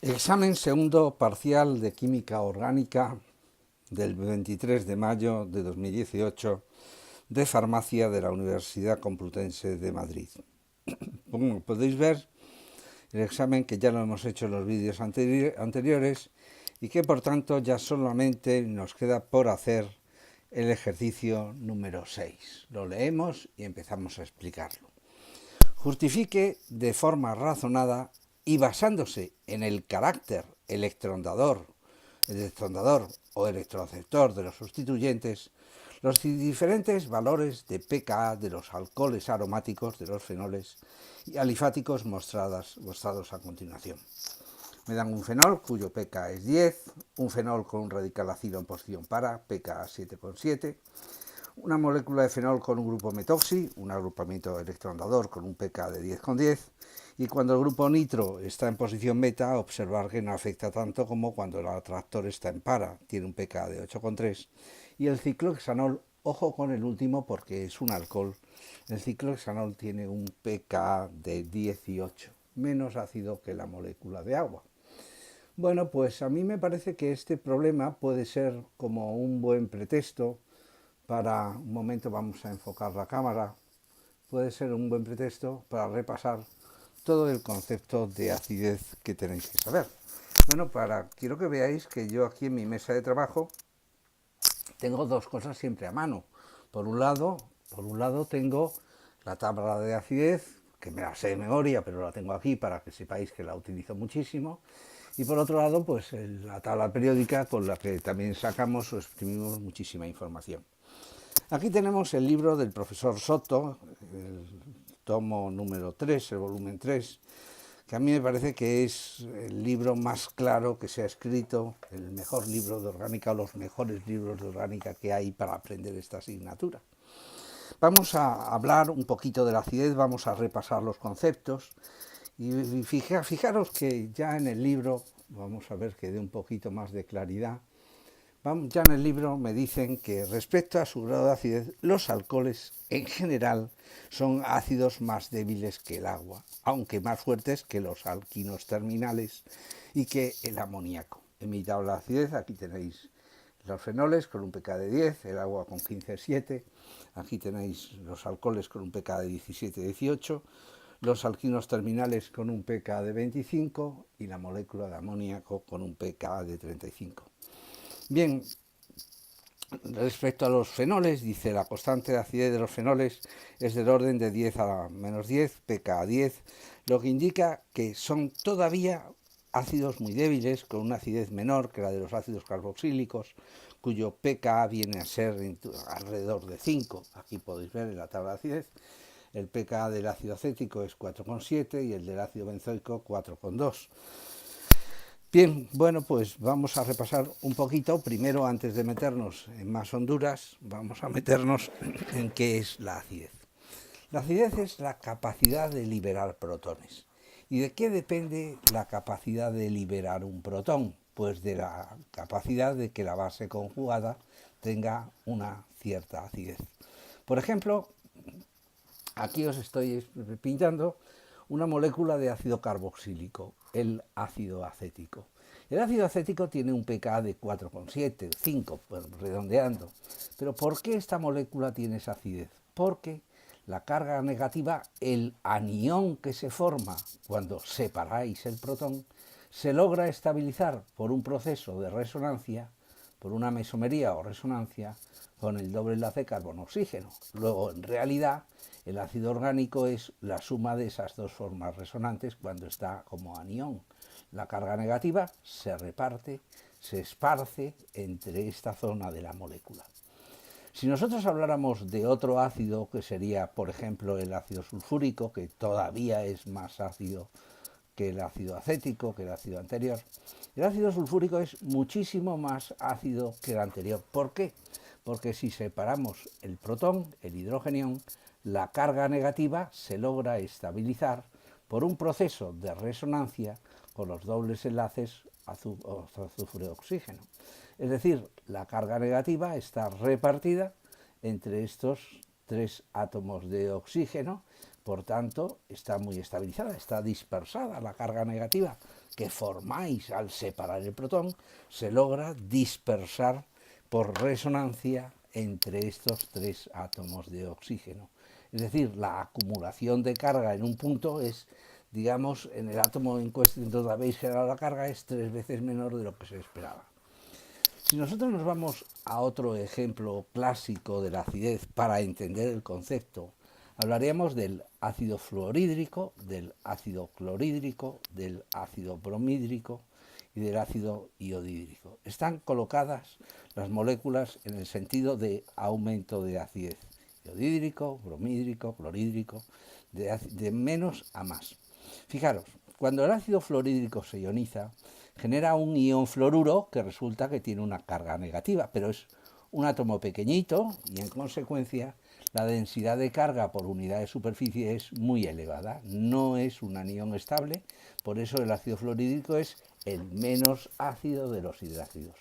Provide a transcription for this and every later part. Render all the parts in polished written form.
Examen segundo parcial de Química Orgánica del 23 de mayo de 2018 de Farmacia de la Universidad Complutense de Madrid. Como podéis ver, el examen que ya lo hemos hecho en los vídeos anteriores y que por tanto ya solamente nos queda por hacer el ejercicio número 6. Lo leemos y empezamos a explicarlo. Justifique de forma razonada y basándose en el carácter electrondador o electroaceptor de los sustituyentes, los diferentes valores de pKa de los alcoholes aromáticos de los fenoles y alifáticos mostrados a continuación. Me dan un fenol cuyo pKa es 10, un fenol con un radical ácido en posición para, pKa 7,7, una molécula de fenol con un grupo metoxi, un agrupamiento electroandador con un pKa de 10,10, y cuando el grupo nitro está en posición beta, observar que no afecta tanto como cuando el atractor está en para, tiene un pKa de 8,3, y el ciclohexanol, ojo con el último porque es un alcohol, el ciclohexanol tiene un pKa de 18, menos ácido que la molécula de agua. Bueno, pues a mí me parece que este problema puede ser como un buen pretexto para, un momento vamos a enfocar la cámara, puede ser un buen pretexto para repasar todo el concepto de acidez que tenéis que saber. Bueno, quiero que veáis que yo aquí en mi mesa de trabajo tengo dos cosas siempre a mano. Por un lado tengo la tabla de acidez, que me la sé de memoria, pero la tengo aquí para que sepáis que la utilizo muchísimo. Y por otro lado, pues la tabla periódica con la que también sacamos o exprimimos muchísima información. Aquí tenemos el libro del profesor Soto, el tomo número 3, el volumen 3, que a mí me parece que es el libro más claro que se ha escrito, el mejor libro de orgánica o los mejores libros de orgánica que hay para aprender esta asignatura. Vamos a hablar un poquito de la acidez, vamos a repasar los conceptos y fijaros que ya en el libro, vamos a ver que dé un poquito más de claridad. Ya en el libro me dicen que respecto a su grado de acidez, los alcoholes en general son ácidos más débiles que el agua, aunque más fuertes que los alquinos terminales y que el amoníaco. En mi tabla de acidez aquí tenéis los fenoles con un pKa de 10, el agua con 15,7, aquí tenéis los alcoholes con un pKa de 17,18, los alquinos terminales con un pKa de 25 y la molécula de amoníaco con un pKa de 35. Bien, respecto a los fenoles, dice la constante de acidez de los fenoles es del orden de 10 a la menos 10, pKa 10, lo que indica que son todavía ácidos muy débiles, con una acidez menor que la de los ácidos carboxílicos, cuyo pKa viene a ser alrededor de 5. Aquí podéis ver en la tabla de acidez, el pKa del ácido acético es 4,7 y el del ácido benzoico 4,2. Bien, bueno, pues vamos a repasar un poquito. Primero, antes de meternos en más honduras, vamos a meternos en qué es la acidez. La acidez es la capacidad de liberar protones. ¿Y de qué depende la capacidad de liberar un protón? Pues de la capacidad de que la base conjugada tenga una cierta acidez. Por ejemplo, aquí os estoy pintando una molécula de ácido carboxílico, el ácido acético. El ácido acético tiene un pKa de 4,7, 5, redondeando. Pero ¿por qué esta molécula tiene esa acidez? Porque la carga negativa, el anión que se forma cuando separáis el protón, se logra estabilizar por un proceso de resonancia, por una mesomería o resonancia, con el doble enlace carbono-oxígeno. Luego, en realidad, el ácido orgánico es la suma de esas dos formas resonantes cuando está como anión. La carga negativa se reparte, se esparce entre esta zona de la molécula. Si nosotros habláramos de otro ácido, que sería, por ejemplo, el ácido sulfúrico, que todavía es más ácido que el ácido acético, que el ácido anterior, el ácido sulfúrico es muchísimo más ácido que el anterior. ¿Por qué? Porque si separamos el protón, el hidrogenión, la carga negativa se logra estabilizar por un proceso de resonancia con los dobles enlaces azufre-oxígeno. Es decir, la carga negativa está repartida entre estos tres átomos de oxígeno por tanto está muy estabilizada, está dispersada. La carga negativa que formáis al separar el protón se logra dispersar por resonancia entre estos tres átomos de oxígeno. Es decir, la acumulación de carga en un punto es, digamos, en el átomo en cuestión donde habéis generado la carga es 3 veces menor de lo que se esperaba. Si nosotros nos vamos a otro ejemplo clásico de la acidez para entender el concepto, hablaríamos del ácido fluorhídrico, del ácido clorhídrico, del ácido bromhídrico y del ácido iodídrico. Están colocadas las moléculas en el sentido de aumento de acidez. Iodídrico, bromhídrico, clorhídrico, de menos a más. Fijaros, cuando el ácido fluorhídrico se ioniza, genera un ion fluoruro que resulta que tiene una carga negativa, pero es un átomo pequeñito y en consecuencia la densidad de carga por unidad de superficie es muy elevada, no es un anión estable, por eso el ácido fluorhídrico es el menos ácido de los hidrácidos.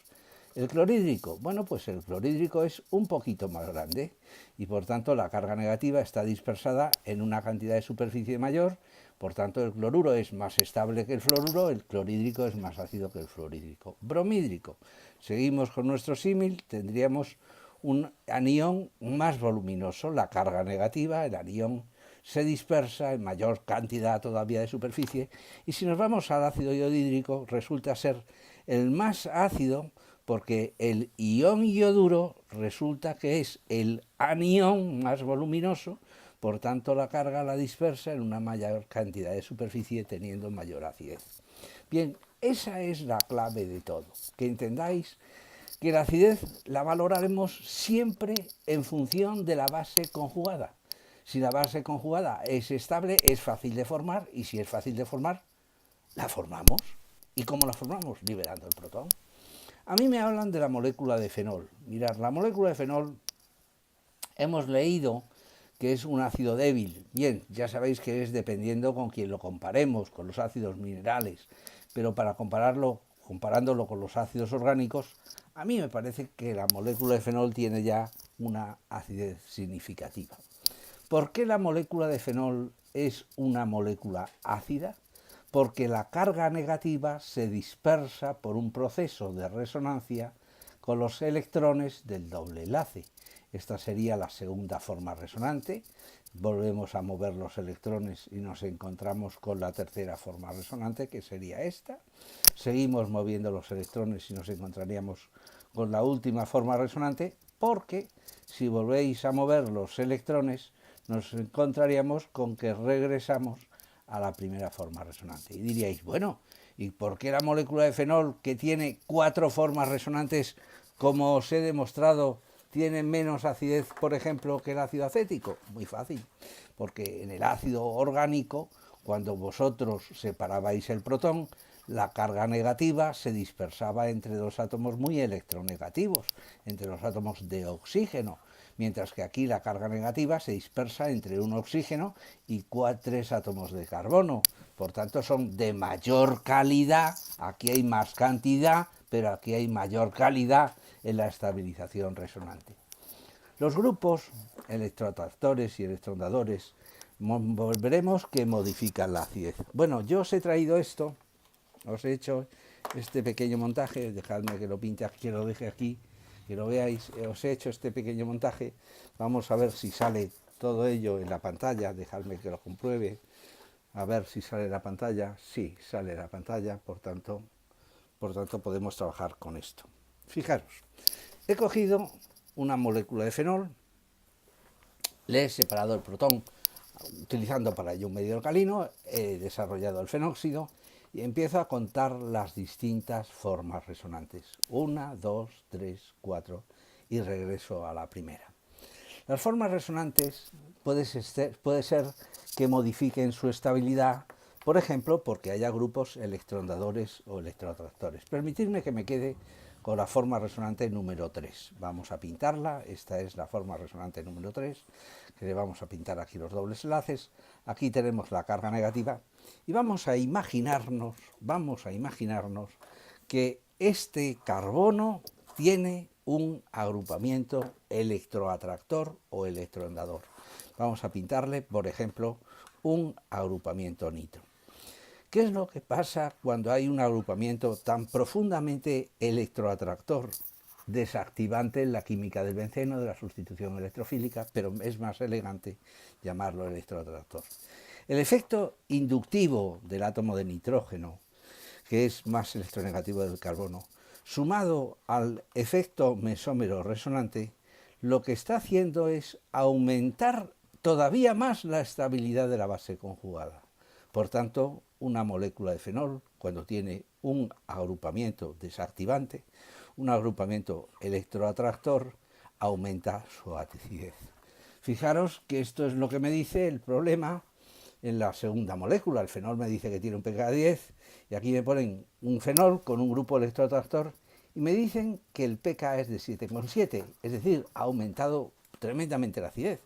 El clorhídrico, bueno, pues el clorhídrico es un poquito más grande y por tanto la carga negativa está dispersada en una cantidad de superficie mayor, por tanto el cloruro es más estable que el fluoruro, el clorhídrico es más ácido que el fluorhídrico. Bromhídrico, seguimos con nuestro símil, tendríamos un anión más voluminoso, la carga negativa, el anión se dispersa en mayor cantidad todavía de superficie y si nos vamos al ácido iodídrico resulta ser el más ácido porque el ion ioduro resulta que es el anión más voluminoso, por tanto la carga la dispersa en una mayor cantidad de superficie teniendo mayor acidez. Bien, esa es la clave de todo, que entendáis que la acidez la valoraremos siempre en función de la base conjugada. Si la base conjugada es estable, es fácil de formar, y si es fácil de formar, la formamos. ¿Y cómo la formamos? Liberando el protón. A mí me hablan de la molécula de fenol. Mirad, la molécula de fenol hemos leído que es un ácido débil. Bien, ya sabéis que es dependiendo con quién lo comparemos, con los ácidos minerales, pero para comparándolo con los ácidos orgánicos, a mí me parece que la molécula de fenol tiene ya una acidez significativa. ¿Por qué la molécula de fenol es una molécula ácida? Porque la carga negativa se dispersa por un proceso de resonancia con los electrones del doble enlace. Esta sería la segunda forma resonante. Volvemos a mover los electrones y nos encontramos con la tercera forma resonante, que sería esta. Seguimos moviendo los electrones y nos encontraríamos con la última forma resonante, porque si volvéis a mover los electrones, nos encontraríamos con que regresamos a la primera forma resonante. Y diríais, bueno, ¿y por qué la molécula de fenol, que tiene 4 formas resonantes, como os he demostrado, tiene menos acidez, por ejemplo, que el ácido acético? Muy fácil, porque en el ácido orgánico, cuando vosotros separabais el protón, la carga negativa se dispersaba entre dos átomos muy electronegativos, entre los átomos de oxígeno, mientras que aquí la carga negativa se dispersa entre un oxígeno y 3 átomos de carbono. Por tanto, son de mayor calidad, aquí hay más cantidad, pero aquí hay mayor calidad en la estabilización resonante. Los grupos electroatractores y electrondadores veremos que modifican la acidez. Bueno, yo os he traído esto, os he hecho este pequeño montaje, dejadme que lo pinte aquí, que lo deje aquí, que lo veáis. Os he hecho este pequeño montaje, vamos a ver si sale todo ello en la pantalla, dejadme que lo compruebe, a ver si sale la pantalla. Sí, sale la pantalla, por tanto podemos trabajar con esto. Fijaros, he cogido una molécula de fenol, le he separado el protón utilizando para ello un medio alcalino, he desarrollado el fenóxido y empiezo a contar las distintas formas resonantes. 1, 2, 3, 4 y regreso a la primera. Las formas resonantes puede ser que modifiquen su estabilidad, por ejemplo, porque haya grupos electrondadores o electroatractores. Permitidme que me quede con la forma resonante número 3. Vamos a pintarla, esta es la forma resonante número 3, que le vamos a pintar aquí los dobles enlaces. Aquí tenemos la carga negativa y vamos a imaginarnos que este carbono tiene un agrupamiento electroatractor o electroandador. Vamos a pintarle, por ejemplo, un agrupamiento nitro. ¿Qué es lo que pasa cuando hay un agrupamiento tan profundamente electroatractor, desactivante en la química del benceno, de la sustitución electrofílica, pero es más elegante llamarlo electroatractor? El efecto inductivo del átomo de nitrógeno, que es más electronegativo del carbono, sumado al efecto mesómero resonante, lo que está haciendo es aumentar todavía más la estabilidad de la base conjugada. Por tanto, una molécula de fenol, cuando tiene un agrupamiento desactivante, un agrupamiento electroatractor, aumenta su acidez. Fijaros que esto es lo que me dice el problema en la segunda molécula. El fenol me dice que tiene un pKa 10 y aquí me ponen un fenol con un grupo electroatractor y me dicen que el pKa es de 7,7, es decir, ha aumentado tremendamente la acidez,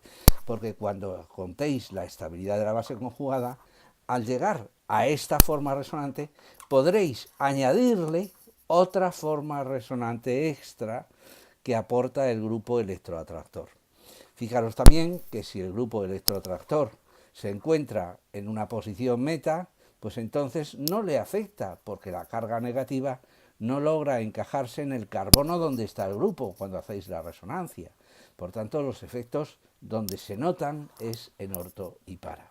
porque cuando contéis la estabilidad de la base conjugada, al llegar a esta forma resonante podréis añadirle otra forma resonante extra que aporta el grupo electroatractor. Fijaros también que si el grupo electroatractor se encuentra en una posición meta, pues entonces no le afecta, porque la carga negativa no logra encajarse en el carbono donde está el grupo cuando hacéis la resonancia. Por tanto, los efectos donde se notan es en orto y para.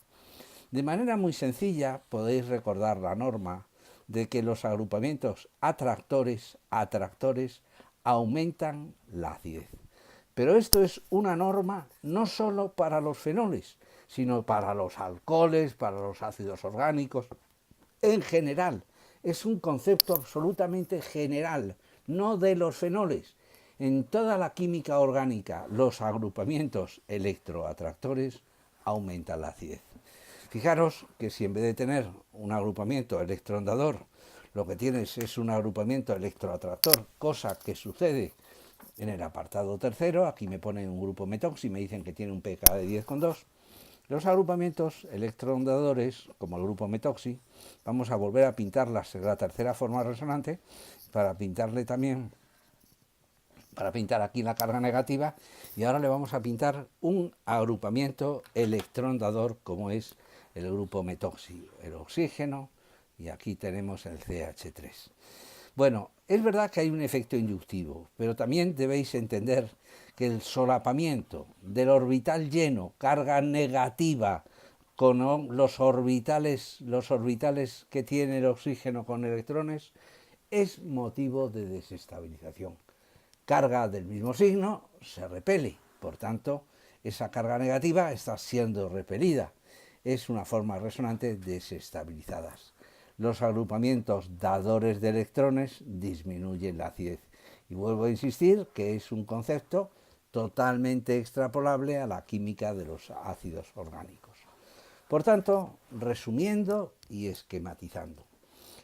De manera muy sencilla podéis recordar la norma de que los agrupamientos atractores aumentan la acidez. Pero esto es una norma no solo para los fenoles, sino para los alcoholes, para los ácidos orgánicos, en general. Es un concepto absolutamente general, no de los fenoles. En toda la química orgánica, los agrupamientos electroatractores aumentan la acidez. Fijaros que si en vez de tener un agrupamiento electroandador, lo que tienes es un agrupamiento electroatractor, cosa que sucede en el apartado tercero, aquí me ponen un grupo metoxi y me dicen que tiene un pKa de 10,2. Los agrupamientos electroandadores, como el grupo metoxi, vamos a volver a pintar la tercera forma resonante para pintarle también, para pintar aquí la carga negativa, y ahora le vamos a pintar un agrupamiento electroandador como es el grupo metoxi, el oxígeno, y aquí tenemos el CH3. Bueno, es verdad que hay un efecto inductivo, pero también debéis entender que el solapamiento del orbital lleno, carga negativa, con los orbitales que tiene el oxígeno con electrones, es motivo de desestabilización. Carga del mismo signo se repele, por tanto, esa carga negativa está siendo repelida. Es una forma resonante desestabilizadas. Los agrupamientos dadores de electrones disminuyen la acidez. Y vuelvo a insistir que es un concepto totalmente extrapolable a la química de los ácidos orgánicos. Por tanto, resumiendo y esquematizando,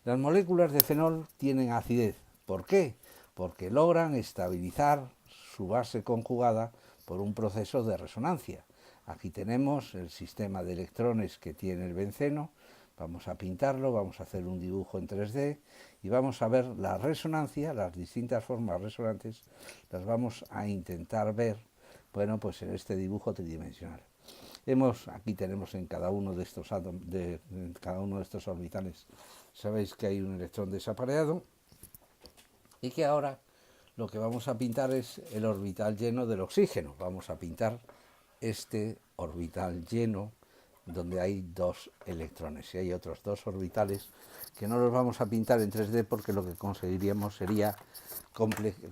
las moléculas de fenol tienen acidez. ¿Por qué? Porque logran estabilizar su base conjugada por un proceso de resonancia. Aquí tenemos el sistema de electrones que tiene el benceno. Vamos a pintarlo, vamos a hacer un dibujo en 3D y vamos a ver la resonancia, las distintas formas resonantes, las vamos a intentar ver, bueno, pues en este dibujo tridimensional. Aquí tenemos en cada uno de estos orbitales, sabéis que hay un electrón desapareado y que ahora lo que vamos a pintar es el orbital lleno del oxígeno. Vamos a pintar este orbital lleno donde hay dos electrones y hay otros dos orbitales que no los vamos a pintar en 3D porque lo que conseguiríamos sería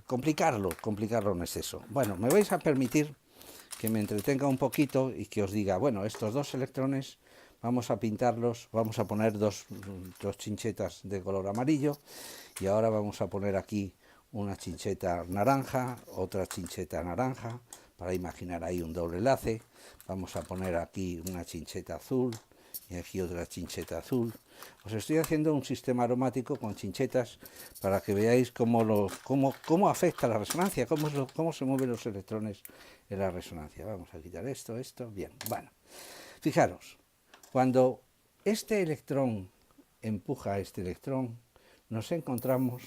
complicarlo en exceso. Bueno, me vais a permitir que me entretenga un poquito y que os diga, bueno, estos dos electrones vamos a pintarlos, vamos a poner dos chinchetas de color amarillo y ahora vamos a poner aquí una chincheta naranja, otra chincheta naranja, para imaginar ahí un doble enlace. Vamos a poner aquí una chincheta azul y aquí otra chincheta azul. Os estoy haciendo un sistema aromático con chinchetas para que veáis cómo afecta la resonancia, cómo se mueven los electrones en la resonancia. Vamos a quitar esto, bien. Bueno, fijaros, cuando este electrón empuja a este electrón, nos encontramos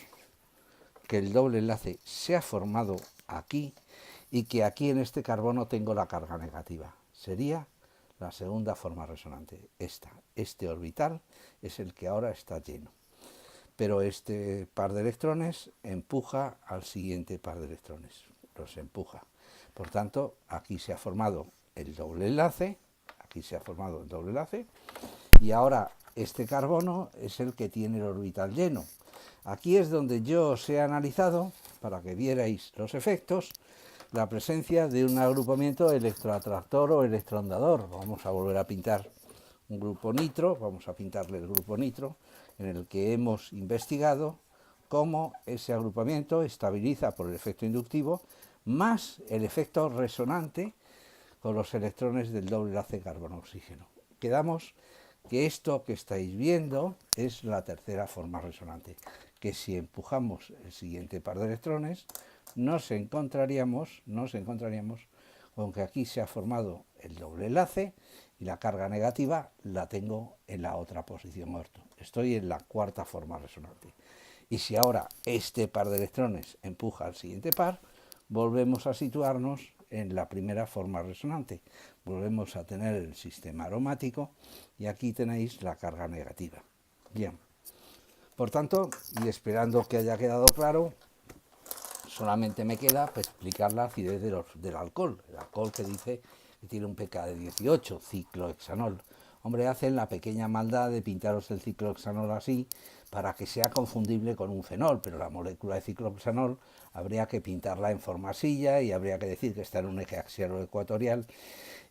que el doble enlace se ha formado aquí y que aquí en este carbono tengo la carga negativa. Sería La segunda forma resonante, este orbital es el que ahora está lleno. Pero este par de electrones empuja al siguiente par de electrones, los empuja. Por tanto, aquí se ha formado el doble enlace, y ahora este carbono es el que tiene el orbital lleno. Aquí es donde yo os he analizado, para que vierais los efectos, la presencia de un agrupamiento electroatractor o electrondador. Vamos a volver a pintar un grupo nitro, vamos a pintarle el grupo nitro, en el que hemos investigado cómo ese agrupamiento estabiliza por el efecto inductivo más el efecto resonante con los electrones del doble enlace carbono-oxígeno. Quedamos que esto que estáis viendo es la tercera forma resonante, que si empujamos el siguiente par de electrones nos encontraríamos con que aquí se ha formado el doble enlace y la carga negativa la tengo en la otra posición orto. Estoy en la cuarta forma resonante. Y si ahora este par de electrones empuja al siguiente par, volvemos a situarnos en la primera forma resonante. Volvemos a tener el sistema aromático y aquí tenéis la carga negativa. Bien. Por tanto, y esperando que haya quedado claro, solamente me queda explicar la acidez del alcohol. El alcohol que dice que tiene un pK de 18, ciclohexanol. Hombre, hacen la pequeña maldad de pintaros el ciclohexanol así para que sea confundible con un fenol, pero la molécula de ciclohexanol habría que pintarla en forma silla y habría que decir que está en un eje axial o ecuatorial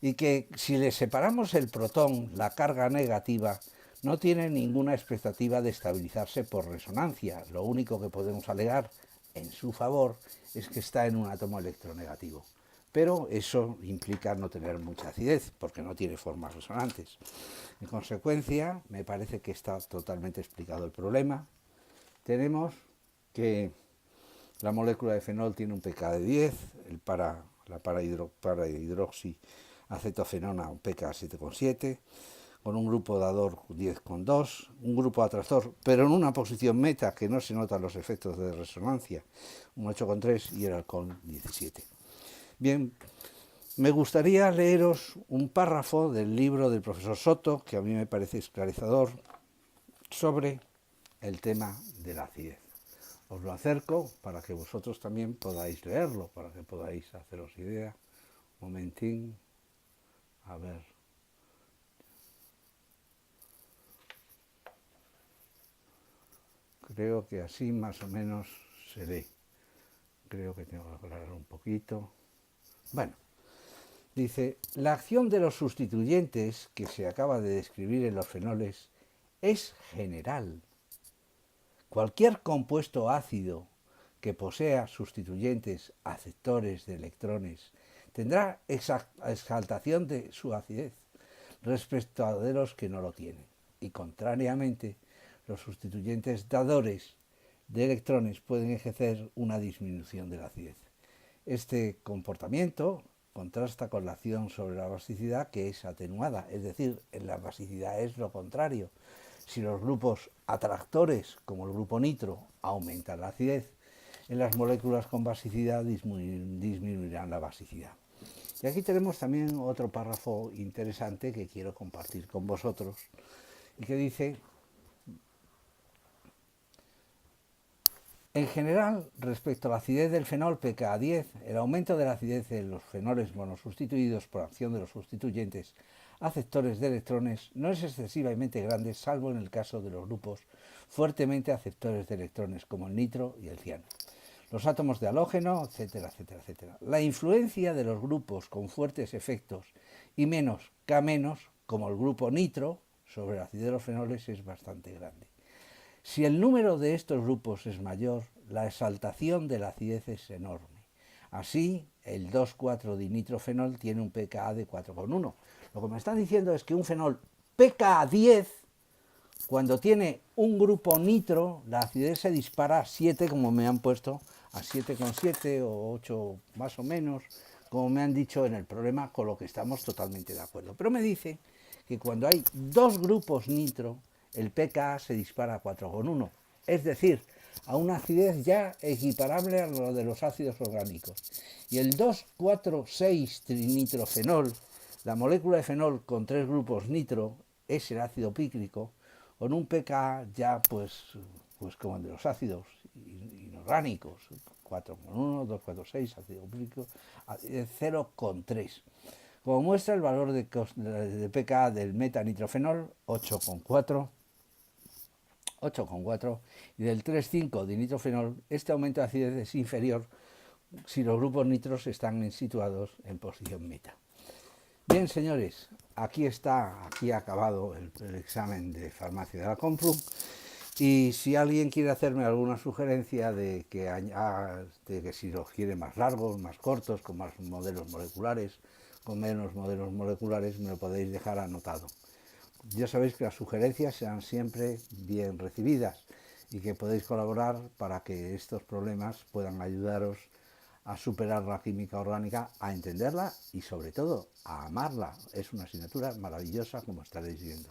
y que si le separamos el protón, la carga negativa, no tiene ninguna expectativa de estabilizarse por resonancia. Lo único que podemos alegar en su favor es que está en un átomo electronegativo. Pero eso implica no tener mucha acidez, porque no tiene formas resonantes. En consecuencia, me parece que está totalmente explicado el problema. Tenemos que la molécula de fenol tiene un pK de 10, la parahidroxiacetofenona un pK 7,7, con un grupo dador 10,2, un grupo atractor, pero en una posición meta que no se notan los efectos de resonancia, un 8,3 y el alcohol 17. Bien, me gustaría leeros un párrafo del libro del profesor Soto, que a mí me parece esclarecedor, sobre el tema de la acidez. Os lo acerco para que vosotros también podáis leerlo, para que podáis haceros idea. Un momentín, a ver. Creo que así más o menos se ve. Creo que tengo que aclarar un poquito. Bueno, dice, la acción de los sustituyentes que se acaba de describir en los fenoles es general. Cualquier compuesto ácido que posea sustituyentes aceptores de electrones tendrá exaltación de su acidez respecto a los que no lo tienen. Y contrariamente, los sustituyentes dadores de electrones pueden ejercer una disminución de la acidez. Este comportamiento contrasta con la acción sobre la basicidad, que es atenuada, es decir, en la basicidad es lo contrario. Si los grupos atractores, como el grupo nitro, aumentan la acidez, en las moléculas con basicidad disminuirán la basicidad. Y aquí tenemos también otro párrafo interesante que quiero compartir con vosotros y que dice: en general, respecto a la acidez del fenol pKa10, el aumento de la acidez de los fenoles monosustituidos por acción de los sustituyentes aceptores de electrones no es excesivamente grande, salvo en el caso de los grupos fuertemente aceptores de electrones, como el nitro y el ciano, los átomos de halógeno, etcétera, etcétera, etcétera. La influencia de los grupos con fuertes efectos y menos K-, como el grupo nitro, sobre la acidez de los fenoles es bastante grande. Si el número de estos grupos es mayor, la exaltación de la acidez es enorme. Así, el 2,4-dinitrofenol tiene un pKa de 4,1. Lo que me están diciendo es que un fenol pKa10, cuando tiene un grupo nitro, la acidez se dispara a 7, como me han puesto, a 7,7 o 8 más o menos, como me han dicho en el problema, con lo que estamos totalmente de acuerdo. Pero me dice que cuando hay dos grupos nitro, el pKa se dispara a 4,1, es decir, a una acidez ya equiparable a lo de los ácidos orgánicos. Y el 2,4,6-trinitrofenol La molécula de fenol con 3 grupos nitro es el ácido pícrico, con un pK ya pues como el de los ácidos inorgánicos, 4,1, 2,46, ácido pícrico, 0,3. Como muestra el valor de pK del metanitrofenol, 8,4, y del 3,5 dinitrofenol, este aumento de acidez es inferior si los grupos nitros están situados en posición meta. Bien, señores, aquí ha acabado el examen de farmacia de la Compluc, y si alguien quiere hacerme alguna sugerencia de que si los quiere más largos, más cortos, con más modelos moleculares, con menos modelos moleculares, me lo podéis dejar anotado. Ya sabéis que las sugerencias sean siempre bien recibidas y que podéis colaborar para que estos problemas puedan ayudaros a superar la química orgánica, a entenderla y sobre todo a amarla. Es una asignatura maravillosa, como estaréis viendo.